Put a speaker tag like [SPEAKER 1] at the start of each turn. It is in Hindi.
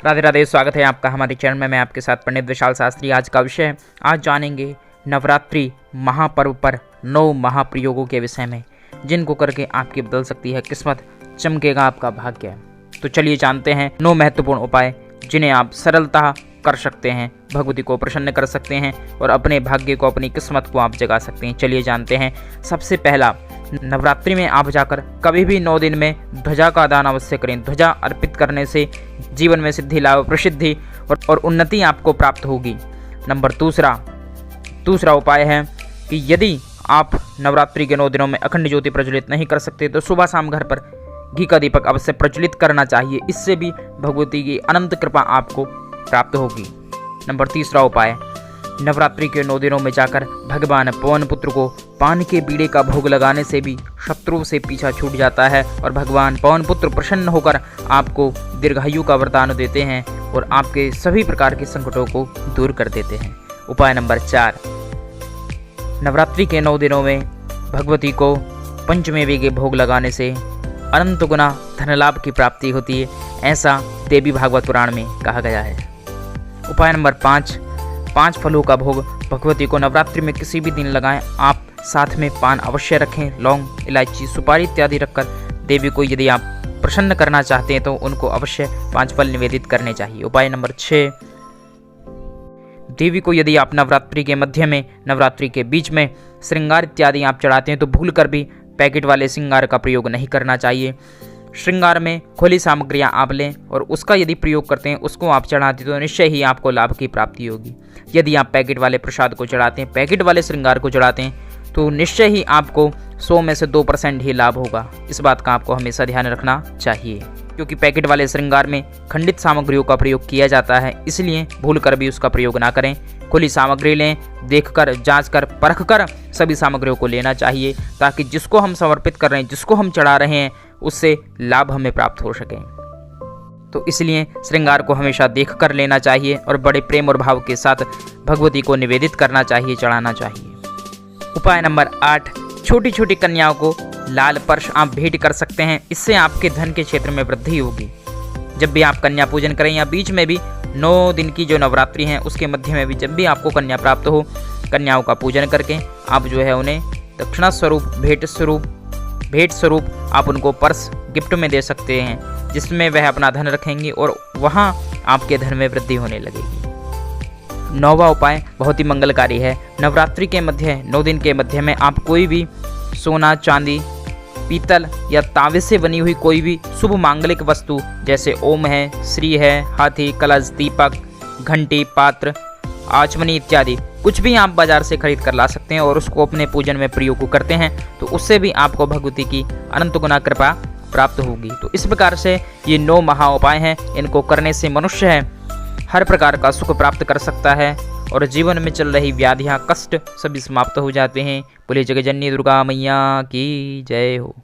[SPEAKER 1] राधे राधे, स्वागत है आपका हमारे चैनल में। मैं आपके साथ पंडित विशाल शास्त्री। आज का विषय है, आज जानेंगे नवरात्रि महापर्व पर 9 महाप्रयोगों के विषय में, जिनको करके आपकी बदल सकती है किस्मत, चमकेगा आपका भाग्य। तो चलिए जानते हैं 9 महत्वपूर्ण उपाय जिन्हें आप सरलता कर सकते हैं, भगवती को प्रसन्न कर सकते हैं और अपने भाग्य को, अपनी किस्मत को आप जगा सकते हैं। चलिए जानते हैं। सबसे पहला, नवरात्रि में आप जाकर कभी भी 9 दिन में ध्वजा का दान अवश्य करें। ध्वजा अर्पित करने से जीवन में सिद्धि, लाभ, प्रसिद्धि और उन्नति आपको प्राप्त होगी। नंबर दूसरा उपाय है कि यदि आप नवरात्रि के 9 दिनों में अखंड ज्योति प्रज्वलित नहीं कर सकते तो सुबह शाम घर पर घी का दीपक अवश्य प्रज्वलित करना चाहिए। इससे भी भगवती की अनंत कृपा आपको प्राप्त होगी। नंबर तीसरा उपाय, नवरात्रि के 9 दिनों में जाकर भगवान पवन पुत्र को पान के बीड़े का भोग लगाने से भी शत्रुओं से पीछा छूट जाता है और भगवान पवन पुत्र प्रसन्न होकर आपको दीर्घायु का वरदान देते हैं और आपके सभी प्रकार के संकटों को दूर कर देते हैं। उपाय नंबर 4, नवरात्रि के 9 दिनों में भगवती को पंचमेवे के भोग लगाने से अनंत गुना धन लाभ की प्राप्ति होती है, ऐसा देवी भागवत पुराण में कहा गया है। उपाय नंबर 5 फलों का भोग भगवती को नवरात्रि में किसी भी दिन लगाएं। आप साथ में पान अवश्य रखें। लौंग, इलायची, सुपारी इत्यादि रखकर देवी को यदि आप प्रसन्न करना चाहते हैं तो उनको अवश्य 5 फल निवेदित करने चाहिए। उपाय नंबर 6, देवी को यदि आप नवरात्रि के मध्य में, नवरात्रि के बीच में श्रृंगार इत्यादि आप चढ़ाते हैं तो भूल कर भी पैकेट वाले श्रृंगार का प्रयोग नहीं करना चाहिए। श्रृंगार में खुली सामग्रियां आप लें और उसका यदि प्रयोग करते हैं, उसको आप चढ़ाते हैं तो निश्चय ही आपको लाभ की प्राप्ति होगी। यदि आप पैकेट वाले प्रसाद को चढ़ाते हैं, पैकेट वाले श्रृंगार को चढ़ाते हैं तो निश्चय ही आपको 100 में से 2% ही लाभ होगा। इस बात का आपको हमेशा ध्यान रखना चाहिए, क्योंकि पैकेट वाले श्रृंगार में खंडित सामग्रियों का प्रयोग किया जाता है, इसलिए भूल कर भी उसका प्रयोग ना करें। खुली सामग्री लें, देखकर, जांचकर, परखकर सभी सामग्रियों को लेना चाहिए, ताकि जिसको हम समर्पित कर रहे हैं, जिसको हम चढ़ा रहे हैं, उससे लाभ हमें प्राप्त हो सके। तो इसलिए श्रृंगार को हमेशा देख कर लेना चाहिए और बड़े प्रेम और भाव के साथ भगवती को निवेदित करना चाहिए, चढ़ाना चाहिए। उपाय नंबर 8, छोटी छोटी कन्याओं को लाल पर्श आप भेंट कर सकते हैं। इससे आपके धन के क्षेत्र में वृद्धि होगी। जब भी आप कन्या पूजन करें या बीच में भी 9 दिन की जो नवरात्रि हैं उसके मध्य में भी जब भी आपको कन्या प्राप्त हो, कन्याओं का पूजन करके आप जो है उन्हें दक्षिणा स्वरूप, भेंट स्वरूप आप उनको पर्स गिफ्ट में दे सकते हैं, जिसमें वह अपना धन रखेंगी और वहाँ आपके धन में वृद्धि होने लगेगी। 9वां उपाय बहुत ही मंगलकारी है। नवरात्रि के मध्य 9 दिन के मध्य में आप कोई भी सोना, चांदी, पीतल या तांबे से बनी हुई कोई भी शुभ मांगलिक वस्तु, जैसे ओम है, श्री है, हाथी, कलश, दीपक, घंटी, पात्र, आचमनी इत्यादि कुछ भी आप बाजार से खरीद कर ला सकते हैं और उसको अपने पूजन में प्रयोग करते हैं तो उससे भी आपको भगवती की अनंत गुना कृपा प्राप्त होगी। तो इस प्रकार से ये 9 महा उपाय हैं। इनको करने से मनुष्य हर प्रकार का सुख प्राप्त कर सकता है और जीवन में चल रही व्याधियां, कष्ट सभी समाप्त हो जाते हैं। बोले जगत जननी दुर्गा मैया की जय हो।